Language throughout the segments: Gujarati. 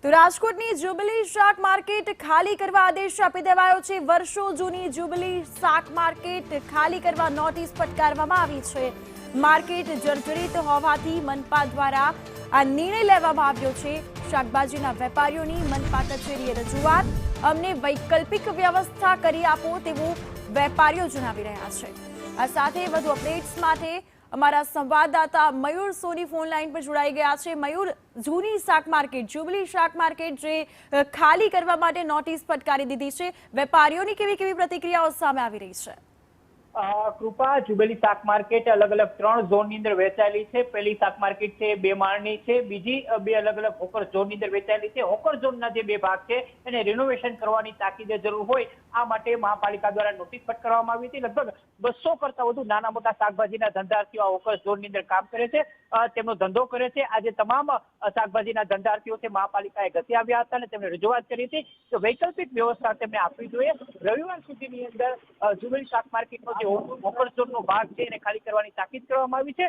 તો રાજકોટની જ્યુબિલી શાક માર્કેટ ખાલી કરવા આદેશ આપી દેવાયો છે। વર્ષો જૂની જ્યુબિલી શાક માર્કેટ ખાલી કરવા નોટિસ ફટકારવામાં આવી છે। માર્કેટ જર્જરિત હોવાથી મનપા દ્વારા આ નિર્ણય લેવામાં આવ્યો છે। શાકભાજીના વેપારીઓની મનપા કચેરીએ રજૂઆત, અમને વૈકલ્પિક વ્યવસ્થા કરી આપો તેવું વેપારીઓ જણાવી રહ્યા છે। આ સાથે વધુ અપડેટ્સ માટે અમારા સંવાદદાતા મયુર સોની ફોન લાઈન પર જોડાઈ ગયા છે। મયુર, જૂની શાક માર્કેટ જ્યુબિલી શાક માર્કેટ જે ખાલી કરવા માટે નોટિસ ફટકારી દીધી છે, વેપારીઓની કેવી પ્રતિક્રિયાઓ સામે આવી રહી છે? કૃપા, જ્યુબિલી શાક માર્કેટ અલગ અલગ 3 ઝોનની અંદર વેચાયેલી છે। પહેલી શાક માર્કેટ છે 2 માળની છે, બીજી 2 અલગ અલગ હોકર ઝોનની અંદર વેચાયેલી છે। હોકર ઝોનના જે 2 ભાગ છે એને રિનોવેશન કરવાની તાકીદે જરૂર હોય, આ માટે મહાપાલિકા દ્વારા નોટિસ ફટકારવામાં આવી હતી। લગભગ 200 કરતા વધુ નાના મોટા શાકભાજીના ધંધાર્થીઓ આ હોકર ઝોનની અંદર કામ કરે છે, તેમનો ધંધો કરે છે। આજે તમામ શાકભાજીના ધંધાર્થીઓ છે મહાપાલિકાએ ઘસી આવ્યા હતા અને તેમણે રજૂઆત કરી હતી કે વૈકલ્પિક વ્યવસ્થા તેમને આપવી જોઈએ। રવિવાર સુધીની અંદર જ્યુબિલી શાક માર્કેટનો જે હોકર ઝોનનો ભાગ છે એને ખાલી કરવાની તાકીદ કરવામાં આવી છે।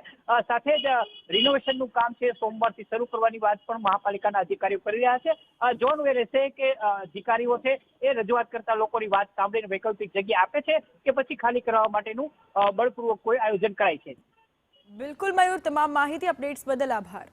સાથે જ રિનોવેશનનું કામ છે સોમવારથી શરૂ કરવાની વાત પણ મહાપાલિકાના અધિકારીઓ કરી રહ્યા છે। જોવાનું એ રહેશે કે અધિકારીઓ છે એ રજૂઆત કરતા લોકોની વાત સાંભળીને વૈકલ્પિક જગ્યા આપે છે કે પછી ખાલી કરવા માટેનું બળપૂર્વક કોઈ આયોજન કરાય છે। બિલકુલ મયુર, તમામ માહિતી અપડેટ્સ બદલ આભાર।